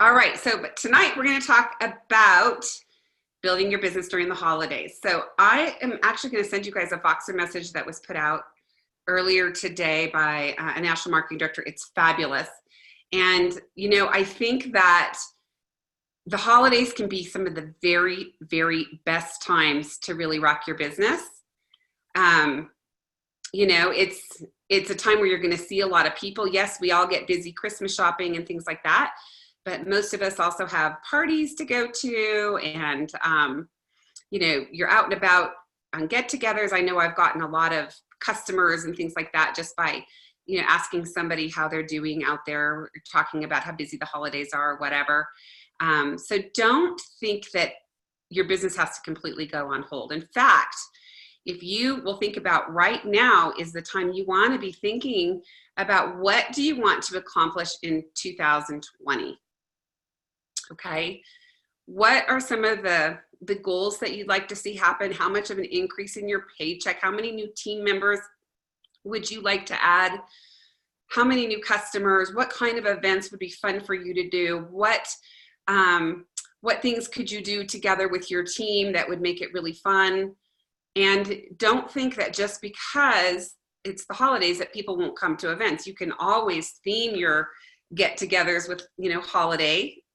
All right, but tonight we're going to talk about building your business during the holidays. So I am actually going to send you guys a Voxer message that was put out earlier today by a national marketing director. It's fabulous. And, I think that the holidays can be some of the very, very best times to really rock your business. It's a time where you're going to see a lot of people. Yes, we all get busy Christmas shopping and things like that, but most of us also have parties to go to, and you're out and about on get-togethers. I know I've gotten a lot of customers and things like that just by asking somebody how they're doing out there, talking about how busy the holidays are or whatever. So don't think that your business has to completely go on hold. In fact, if you will think about right now is the time you want to be thinking about what do you want to accomplish in 2020. Okay, what are some of the goals that you'd like to see happen? How much of an increase in your paycheck? How many new team members would you like to add? How many new customers? What kind of events would be fun for you to do? What things could you do together with your team that would make it really fun? And don't think that just because it's the holidays that people won't come to events. You can always theme your get-togethers with,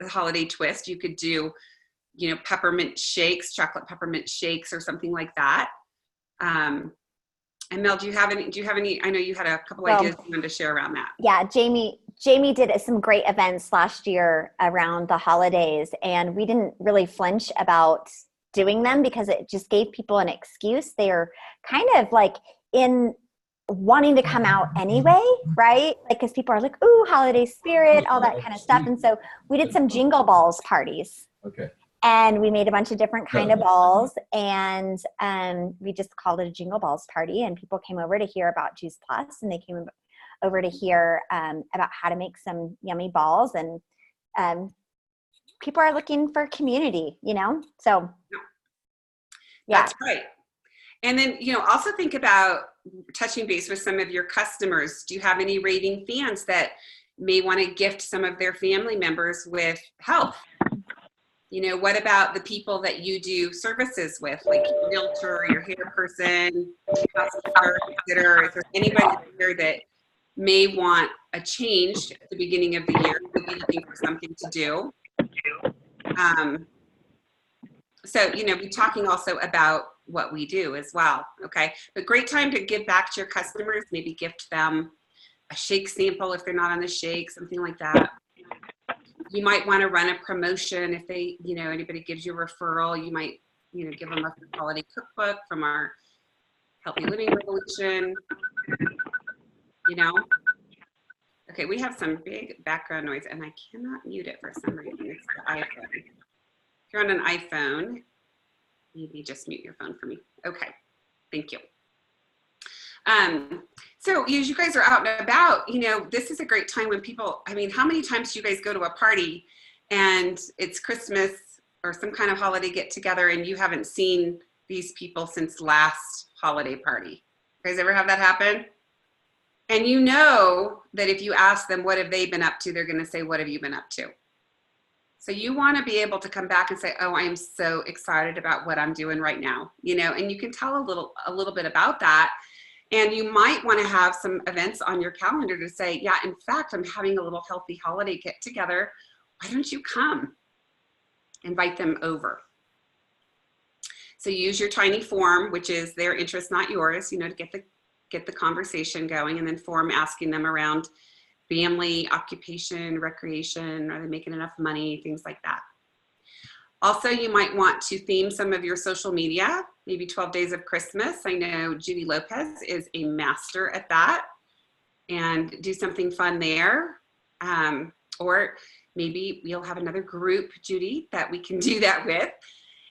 the holiday twist. You could do, peppermint shakes, chocolate peppermint shakes or something like that. And Mel, do you have any, I know you had a couple ideas you wanted to share around that. Yeah, Jamie did some great events last year around the holidays, and we didn't really flinch about doing them because it just gave people an excuse. They're kind of like in wanting to come out anyway, right? Like, because people are like, ooh, holiday spirit, all that kind of stuff. And so we did some jingle balls parties. Okay. And we made a bunch of different kind of balls, and we just called it a jingle balls party. And people came over to hear about Juice Plus, and they came over to hear about how to make some yummy balls. And people are looking for community, So, yeah. That's right. And then, also think about touching base with some of your customers. Do you have any raving fans that may want to gift some of their family members with health? What about the people that you do services with, like your realtor, your hair person, housekeeper, sitter? Is there anybody here that may want a change at the beginning of the year, maybe looking for something to do? So, we're talking also about what we do as well, okay? But great time to give back to your customers, maybe gift them a shake sample if they're not on the shake, something like that. You might want to run a promotion if they, anybody gives you a referral, you might, give them a holiday cookbook from our Healthy Living Revolution, Okay, we have some big background noise and I cannot mute it for some reason. It's the iPhone. If you're on an iPhone, maybe just mute your phone for me. Okay, thank you. So as you guys are out and about, this is a great time when people, how many times do you guys go to a party and it's Christmas or some kind of holiday get together and you haven't seen these people since last holiday party? You guys ever have that happen? And that if you ask them, what have they been up to? They're going to say, what have you been up to? So you want to be able to come back and say, oh, I am so excited about what I'm doing right now, and you can tell a little bit about that. And you might want to have some events on your calendar to say, yeah, in fact, I'm having a little healthy holiday get together. Why don't you come? Invite them over. So use your tiny form, which is their interest, not yours, to get the conversation going, and then form asking them around family, occupation, recreation, are they making enough money, things like that. Also, you might want to theme some of your social media, maybe 12 Days of Christmas. I know Judy Lopez is a master at that, and do something fun there. Or maybe you'll have another group, Judy, that we can do that with.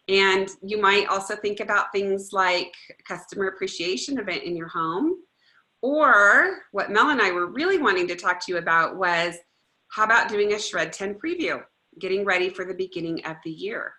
And you might also think about things like a customer appreciation event in your home. Or what Mel and I were really wanting to talk to you about was, how about doing a Shred 10 preview, getting ready for the beginning of the year?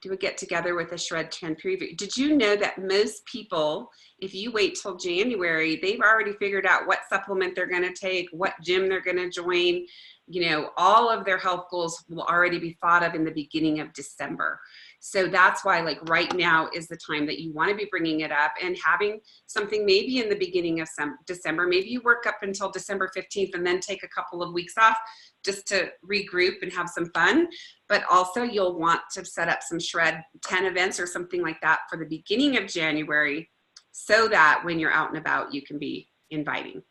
do a get together with a shred trend preview. Did you know that most people, if you wait till January, they've already figured out what supplement they're going to take, what gym they're going to join, you know, all of their health goals will already be thought of in the beginning of December. So that's why, like, right now is the time that you want to be bringing it up and having something maybe in the beginning of December. Maybe you work up until December 15th and then take a couple of weeks off just to regroup and have some fun. But also you'll want to set up some Shred 10 events or something like that for the beginning of January so that when you're out and about, you can be inviting.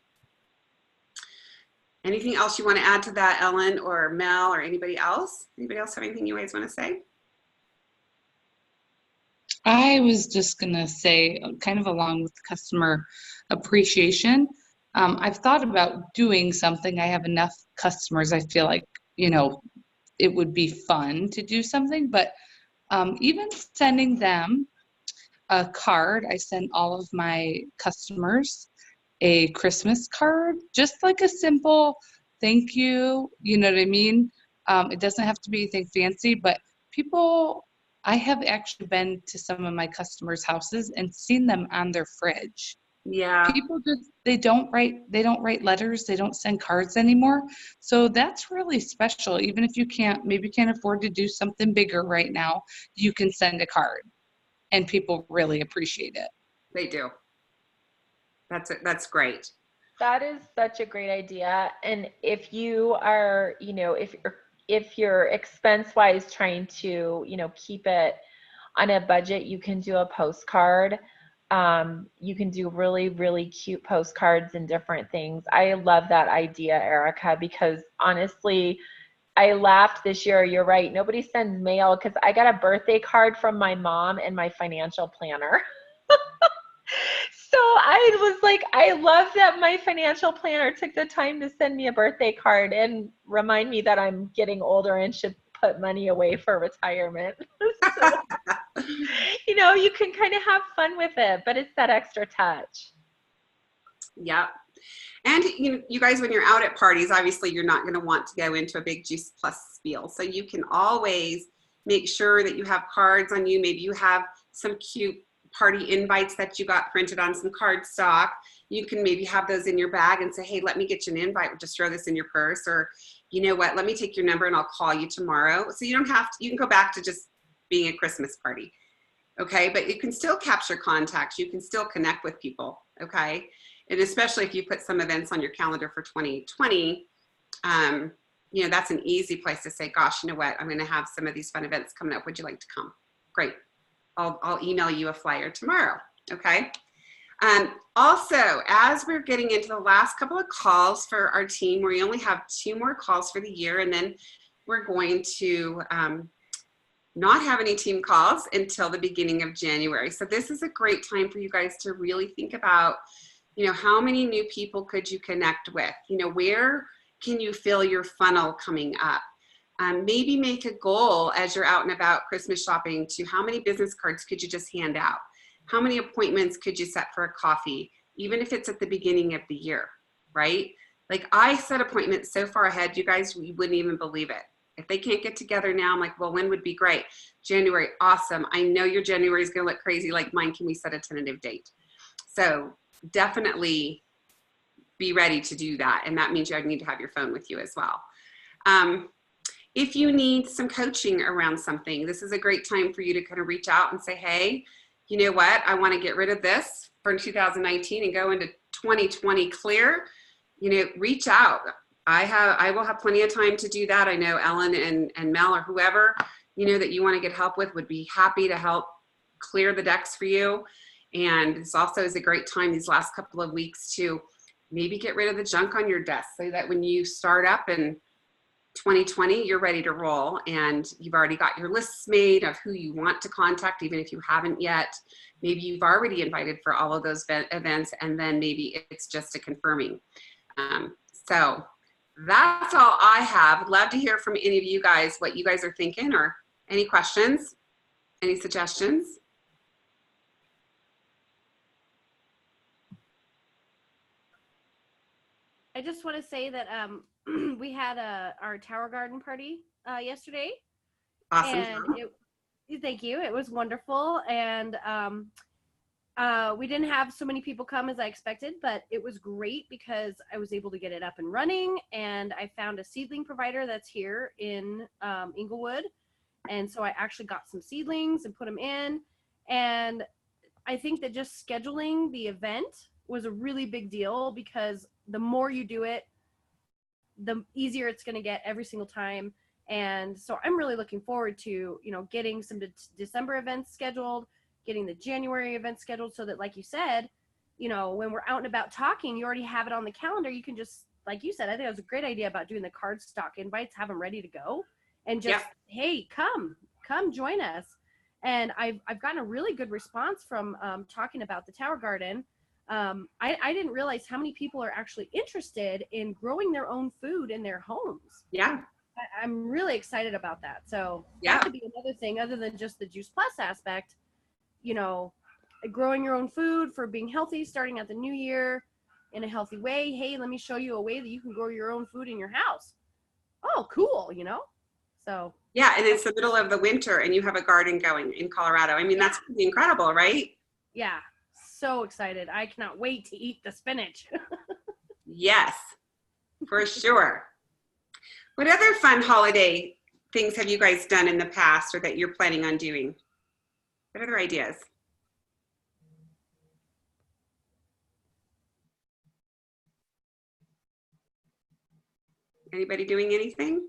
Anything else you want to add to that, Ellen or Mel or anybody else? Anybody else have anything you guys want to say? I was just going to say, kind of along with customer appreciation, I've thought about doing something. I have enough customers, I feel like, you know, it would be fun to do something, but even sending them a card, I send all of my customers a Christmas card, just like a simple thank you, you know what I mean? It doesn't have to be anything fancy, but people, I have actually been to some of my customers' houses and seen them on their fridge. Yeah. People just, they don't write letters, they don't send cards anymore. So that's really special. Even if you maybe can't afford to do something bigger right now, you can send a card and people really appreciate it. They do. That's great. That is such a great idea. And if you are, you know, if you're expense wise trying to, you know, keep it on a budget, you can do a postcard. You can do really, really cute postcards and different things. I love that idea, Erica, because honestly, I laughed this year. You're right. Nobody sends mail because I got a birthday card from my mom and my financial planner. So I was like, I love that my financial planner took the time to send me a birthday card and remind me that I'm getting older and should put money away for retirement. So, you know, you can kind of have fun with it, but it's that extra touch. Yeah. And you guys, when you're out at parties, obviously you're not going to want to go into a big Juice Plus spiel. So you can always make sure that you have cards on you. Maybe you have some cute party invites that you got printed on some card stock. You can maybe have those in your bag and say, hey, let me get you an invite. Just throw this in your purse, or you know what, let me take your number and I'll call you tomorrow. So you don't have to, you can go back to just being a Christmas party. Okay. But you can still capture contacts. You can still connect with people. Okay. And especially if you put some events on your calendar for 2020, you know, that's an easy place to say, gosh, you know what, I'm going to have some of these fun events coming up. Would you like to come? Great. I'll email you a flyer tomorrow. Okay. Also, as we're getting into the last couple of calls for our team, we only have 2 more calls for the year, and then we're going to not have any team calls until the beginning of January. So this is a great time for you guys to really think about, you know, how many new people could you connect with? You know, where can you fill your funnel coming up? Maybe make a goal as you're out and about Christmas shopping to how many business cards could you just hand out? How many appointments could you set for a coffee, even if it's at the beginning of the year, right? Like, I set appointments so far ahead, you guys, you wouldn't even believe it. If they can't get together now, I'm like, well, when would be great? January, awesome. I know your January is going to look crazy like mine. Can we set a tentative date? So definitely be ready to do that. And that means you need to have your phone with you as well. If you need some coaching around something, this is a great time for you to kind of reach out and say, hey, you know what? I want to get rid of this for 2019 and go into 2020 clear. You know, reach out. I will have plenty of time to do that. I know Ellen and Mel or whoever, you know, that you want to get help with would be happy to help clear the decks for you. And this also is a great time these last couple of weeks to maybe get rid of the junk on your desk so that when you start up in 2020, you're ready to roll and you've already got your lists made of who you want to contact, even if you haven't yet. Maybe you've already invited for all of those events, and then maybe it's just a confirming. So that's all I have. Love to hear from any of you guys, what you guys are thinking, or any questions, any suggestions. I just want to say that we had our Tower Garden party yesterday. Awesome. And Thank you. It was wonderful. And we didn't have so many people come as I expected, but it was great because I was able to get it up and running. And I found a seedling provider that's here in Inglewood. And so I actually got some seedlings and put them in. And I think that just scheduling the event was a really big deal because the more you do it, the easier it's going to get every single time. And so I'm really looking forward to, getting some December events scheduled, getting the January events scheduled so that, like you said, when we're out and about talking, you already have it on the calendar. You can just, like you said, I think it was a great idea about doing the card stock invites, have them ready to go and just, hey, come join us. And I've gotten a really good response from talking about the Tower Garden. I didn't realize how many people are actually interested in growing their own food in their homes. Yeah. I'm really excited about that. So that could be another thing other than just the Juice Plus aspect, growing your own food for being healthy, starting at the new year in a healthy way. Hey, let me show you a way that you can grow your own food in your house. Oh, cool. So. Yeah. And it's the middle of the winter and you have a garden going in Colorado. I mean, that's pretty incredible, right? Yeah. So excited. I cannot wait to eat the spinach. Yes, for sure. What other fun holiday things have you guys done in the past or that you're planning on doing? What other ideas? Anybody doing anything?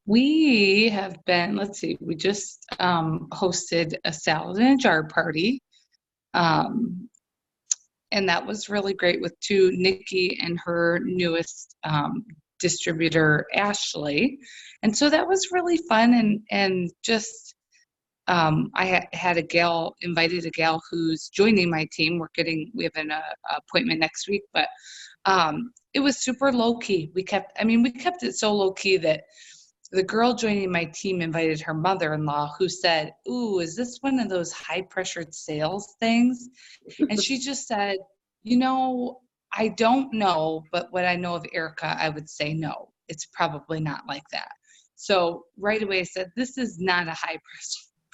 We have been, let's see, we just hosted a salad in a jar party. And that was really great with Nikki and her newest distributor, Ashley. And so that was really fun. And just, I had invited a gal who's joining my team. We have an appointment next week, but it was super low key. We kept it so low key that the girl joining my team invited her mother-in-law who said, "Ooh, is this one of those high pressured sales things?" And she just said, I don't know, but what I know of Erica, I would say no, it's probably not like that. So right away I said, this is not a high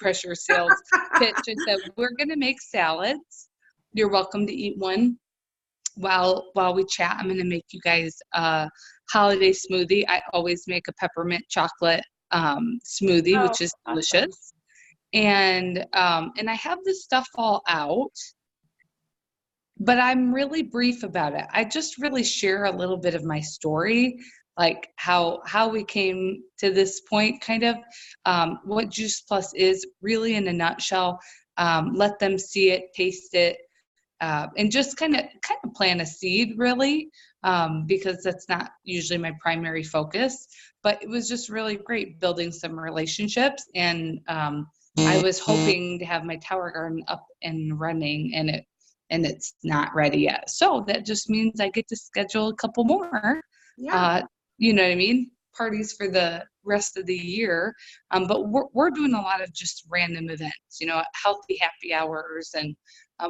pressure sales pitch. I said, we're going to make salads. You're welcome to eat one. While we chat, I'm going to make you guys a holiday smoothie. I always make a peppermint chocolate smoothie, which is delicious. And I have this stuff all out, but I'm really brief about it. I just really share a little bit of my story, like how we came to this point, kind of what Juice Plus is really in a nutshell. Let them see it, taste it. And just kind of plant a seed, really, because that's not usually my primary focus. But it was just really great building some relationships. And I was hoping to have my Tower Garden up and running, and it's not ready yet. So that just means I get to schedule a couple more. Yeah. You know what I mean? Parties for the rest of the year. But we're doing a lot of just random events, healthy happy hours and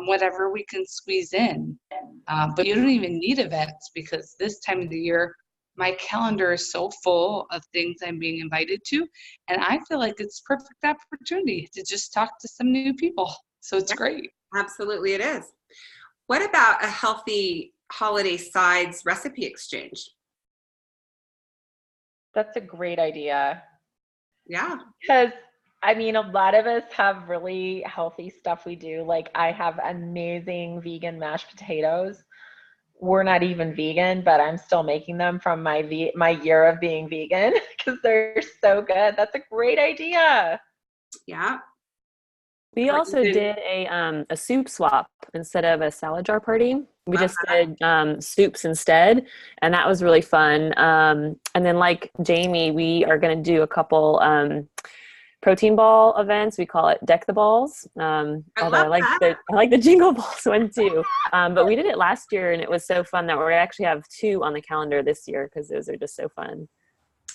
whatever we can squeeze in. But you don't even need events because this time of the year, my calendar is so full of things I'm being invited to. And I feel like it's a perfect opportunity to just talk to some new people. So it's great. Absolutely it is. What about a healthy holiday sides recipe exchange? That's a great idea. Yeah. Because a lot of us have really healthy stuff we do. Like I have amazing vegan mashed potatoes. We're not even vegan, but I'm still making them from my year of being vegan because they're so good. That's a great idea. Yeah. We also did a soup swap instead of a salad jar party. We just did soups instead, and that was really fun. And then like Jamie, we are going to do a couple protein ball events. We call it Deck the Balls. I like the Jingle Balls one too. But we did it last year, and it was so fun that we actually have 2 on the calendar this year because those are just so fun.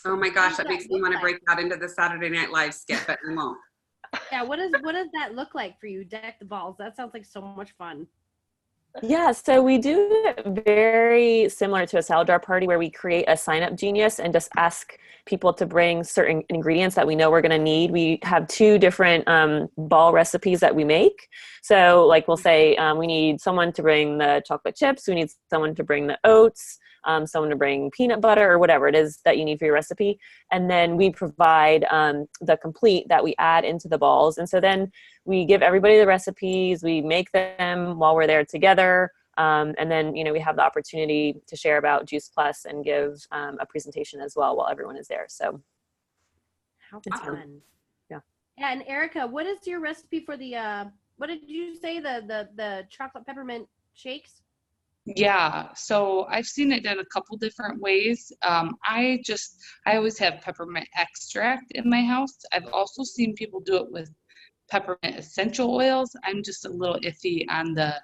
Oh my gosh, that makes me want to break out into the Saturday Night Live skit, but I won't. Yeah, what does that look like for you? Deck the balls. That sounds like so much fun. Yeah, so we do it very similar to a salad jar party where we create a sign up genius and just ask people to bring certain ingredients that we know we're going to need. We have two different ball recipes that we make. So like we'll say we need someone to bring the chocolate chips, we need someone to bring the oats, someone to bring peanut butter or whatever it is that you need for your recipe. And then we provide the complete that we add into the balls. And so then we give everybody the recipes, we make them while we're there together. And then, we have the opportunity to share about Juice Plus and give a presentation as well while everyone is there. So How it's fun. Yeah. Yeah, and Erica, what is your recipe for the, what did you say, the chocolate peppermint shakes? Yeah, so I've seen it done a couple different ways. I always have peppermint extract in my house. I've also seen people do it with peppermint essential oils. I'm just a little iffy on the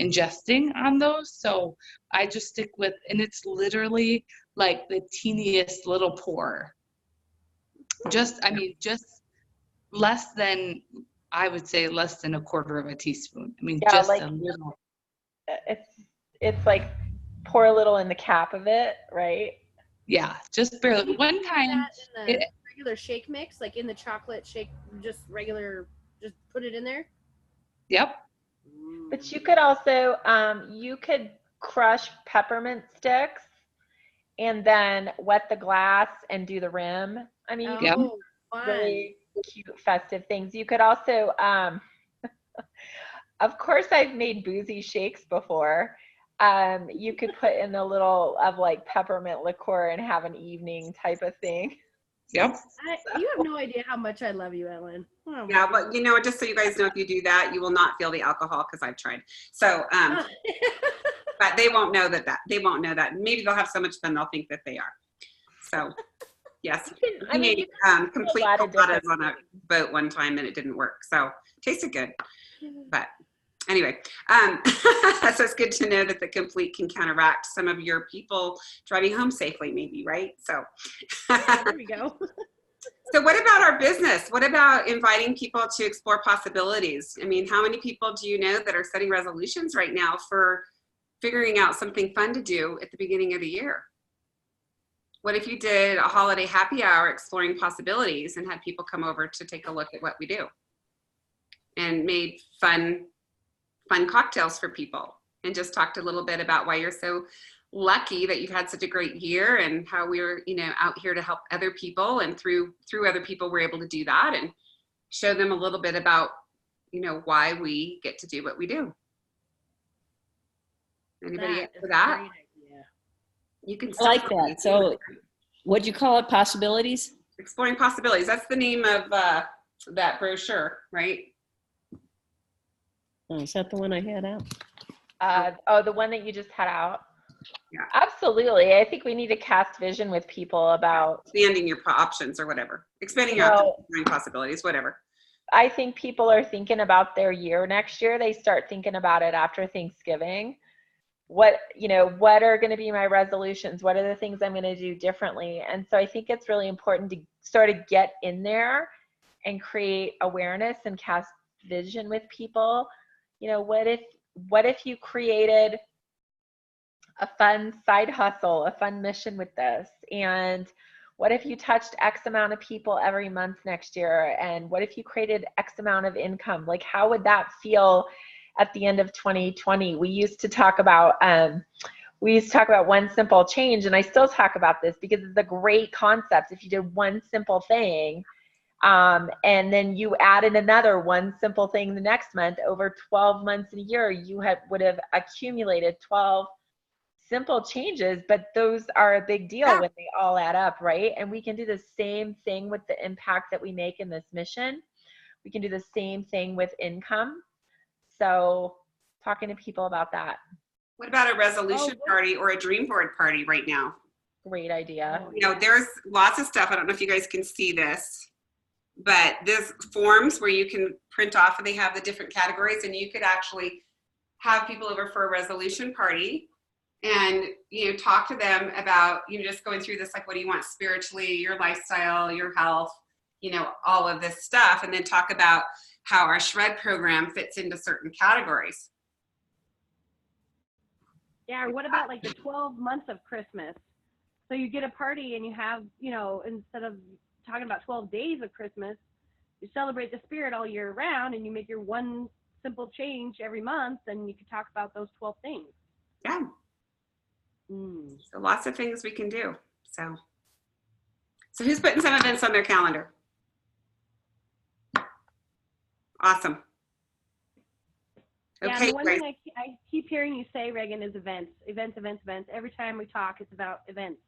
ingesting on those. So I just stick with, and it's literally like the teeniest little pour. Just less than, I would say less than a quarter of a teaspoon. I mean, Yeah, just like a little. it's like pour a little in the cap of it, right? Yeah, just barely. Do you One do time, that in the regular shake mix, like in the chocolate shake, just put it in there? yep. But you could also you could crush peppermint sticks and then wet the glass and do the rim. I mean, you Yep. can Oh, fun. really cute festive things. You could also of course I've made boozy shakes before. You could put in a little of like peppermint liqueur and have an evening type of thing. Yep. You have no idea how much I love you, Ellen. Oh, my Yeah, but just so you guys know, if you do that, you will not feel the alcohol because I've tried. So, but they won't know they won't know that. Maybe they'll have so much fun they'll think that they are. So, yes, we made complete coladas on a boat one time and it didn't work. So, tasted good, but anyway, so it's good to know that the complete can counteract some of your people driving home safely, maybe, right? So, there we go. So what about our business? What about inviting people to explore possibilities? I mean, how many people do you know that are setting resolutions right now for figuring out something fun to do at the beginning of the year? What if you did a holiday happy hour exploring possibilities and had people come over to take a look at what we do and made fun cocktails for people and just talked a little bit about why you're so lucky that you've had such a great year and how we're out here to help other people, and through other people we're able to do that and show them a little bit about why we get to do what we do. Anybody up for that? Great idea. You can I like that. So what'd you call it? Possibilities? Exploring possibilities. That's the name of that brochure, right? Oh, is that the one I had out? The one that you just had out. Yeah. Absolutely. I think we need to cast vision with people about expanding your options or whatever. Expanding your options, exploring possibilities, whatever. I think people are thinking about their year next year. They start thinking about it after Thanksgiving. What are going to be my resolutions? What are the things I'm going to do differently? And so I think it's really important to sort of get in there and create awareness and cast vision with people. What if you created a fun side hustle, a fun mission with this? And what if you touched X amount of people every month next year? And what if you created X amount of income? Like, how would that feel at the end of 2020? We used to talk about one simple change, and I still talk about this because it's a great concept. If you did one simple thing, and then you added another one simple thing the next month, over 12 months in a year, you would have accumulated 12 simple changes, but those are a big deal when they all add up, right? And we can do the same thing with the impact that we make in this mission. We can do the same thing with income. So talking to people about that. What about a resolution party or a dream board party right now? Great idea. There's lots of stuff. I don't know if you guys can see this, but there's forms where you can print off and they have the different categories, and you could actually have people over for a resolution party and talk to them about just going through this, like, what do you want spiritually, your lifestyle, your health, all of this stuff, and then talk about how our shred program fits into certain categories. Yeah, or what about like the 12 months of Christmas? So you get a party and you have, you know, instead of talking about 12 days of Christmas, you celebrate the spirit all year round and you make your one simple change every month and you can talk about those 12 things. Yeah. So lots of things we can do. So who's putting some events on their calendar? Awesome. Yeah, Okay, and the one thing I keep hearing you say, Reagan, is events. Every time we talk, it's about events.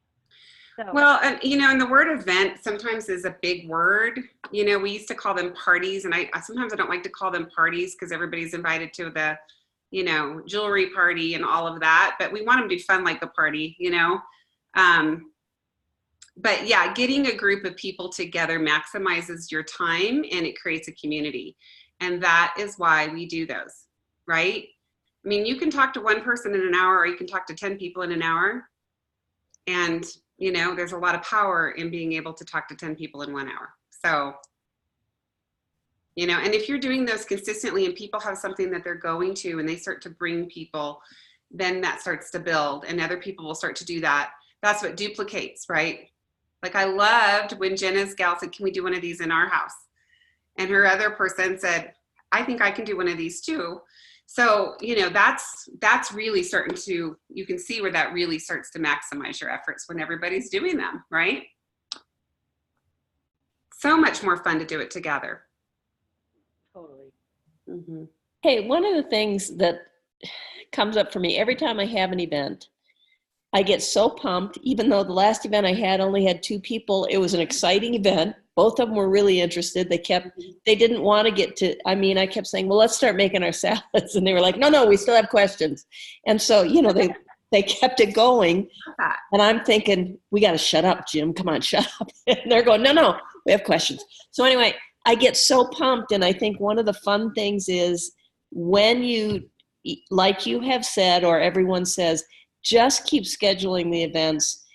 So. Well, and you know, and the word event sometimes is a big word. You know, we used to call them parties, and I sometimes I don't like to call them parties because everybody's invited to the, you know, jewelry party and all of that. But we want them to be fun like a party, you know. But yeah, getting a group of people together maximizes your time and it creates a community, and that is why we do those, right? I mean, you can talk to one person in an hour, or you can talk to 10 people in an hour, and you know, there's a lot of power in being able to talk to 10 people in 1 hour. So, you know, and if you're doing those consistently and people have something that they're going to and they start to bring people, then that starts to build and other people will start to do that. That's what duplicates, right? Like I loved when Jenna's gal said, can we do one of these in our house? And her other person said, I think I can do one of these too. So, you know, that's really starting to, you can see where that really starts to maximize your efforts when everybody's doing them, right? So much more fun to do it together. Totally. Mm-hmm. Hey, one of the things that comes up for me every time I have an event, I get so pumped, even though the last event I had only had 2 people. It was an exciting event. Both of them were really interested. They didn't want to get to, I mean, I kept saying, well, let's start making our salads. And they were like, no, we still have questions. And so, you know, they kept it going. And I'm thinking, we got to shut up, Jim. Come on, shut up. And they're going, no, we have questions. So anyway, I get so pumped. And I think one of the fun things is when you, like you have said, or everyone says, just keep scheduling the events,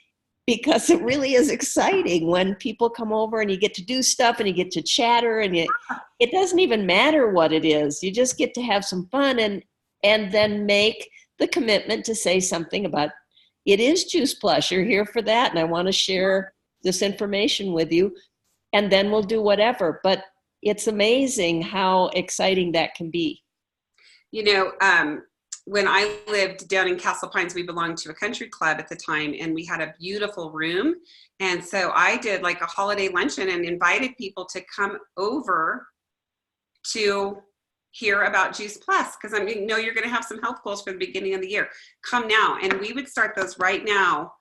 because it really is exciting when people come over and you get to do stuff and you get to chatter, and it doesn't even matter what it is. You just get to have some fun and then make the commitment to say something about, it is Juice Plus, you're here for that, and I want to share this information with you, and then we'll do whatever. But it's amazing how exciting that can be. You know, when I lived down in Castle Pines, we belonged to a country club at the time, and we had a beautiful room. And so I did like a holiday luncheon and invited people to come over to hear about Juice Plus, because I mean, you're going to have some health goals for the beginning of the year. Come now. And we would start those right now.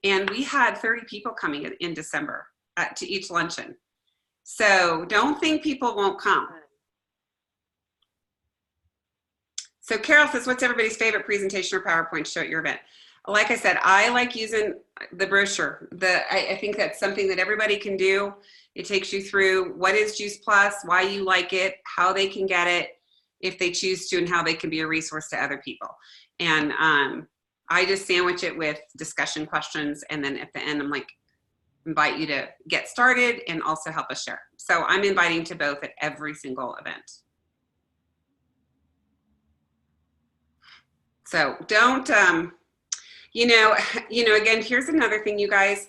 And we had 30 people coming in December to each luncheon. So don't think people won't come. So Carol says, what's everybody's favorite presentation or PowerPoint to show at your event? Like I said, I like using the brochure. I think that's something that everybody can do. It takes you through what is Juice Plus, why you like it, how they can get it if they choose to, and how they can be a resource to other people. And I just sandwich it with discussion questions. And then at the end, I'm like, invite you to get started and also help us share. So I'm inviting to both at every single event. So don't, you know, again, here's another thing, you guys,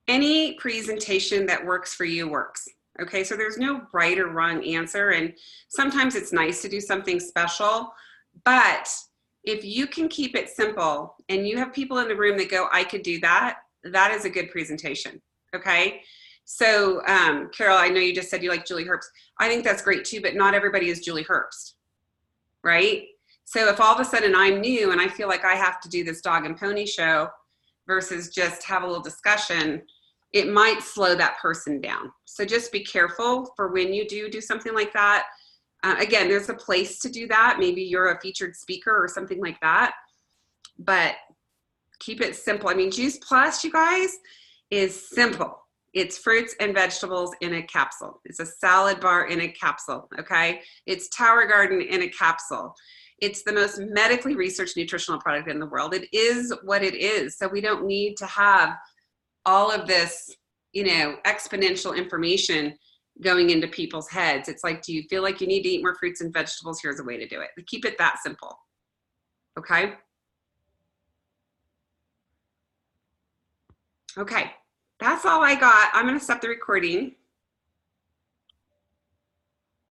any presentation that works for you works. Okay. So there's no right or wrong answer. And sometimes it's nice to do something special, but if you can keep it simple and you have people in the room that go, I could do that, that is a good presentation. Okay. So, Carol, I know you just said you like Julie Herbst. I think that's great too, but not everybody is Julie Herbst, right? So if all of a sudden I'm new and I feel like I have to do this dog and pony show versus just have a little discussion, it might slow that person down. So just be careful for when you do something like that. Again, there's a place to do that. Maybe you're a featured speaker or something like that, but keep it simple. I mean, Juice Plus, you guys, is simple. It's fruits and vegetables in a capsule. It's a salad bar in a capsule, okay? It's Tower Garden in a capsule. It's the most medically researched nutritional product in the world. It is what it is. So we don't need to have all of this, you know, exponential information going into people's heads. It's like, do you feel like you need to eat more fruits and vegetables? Here's a way to do it. Keep it that simple. Okay. Okay, that's all I got. I'm going to stop the recording.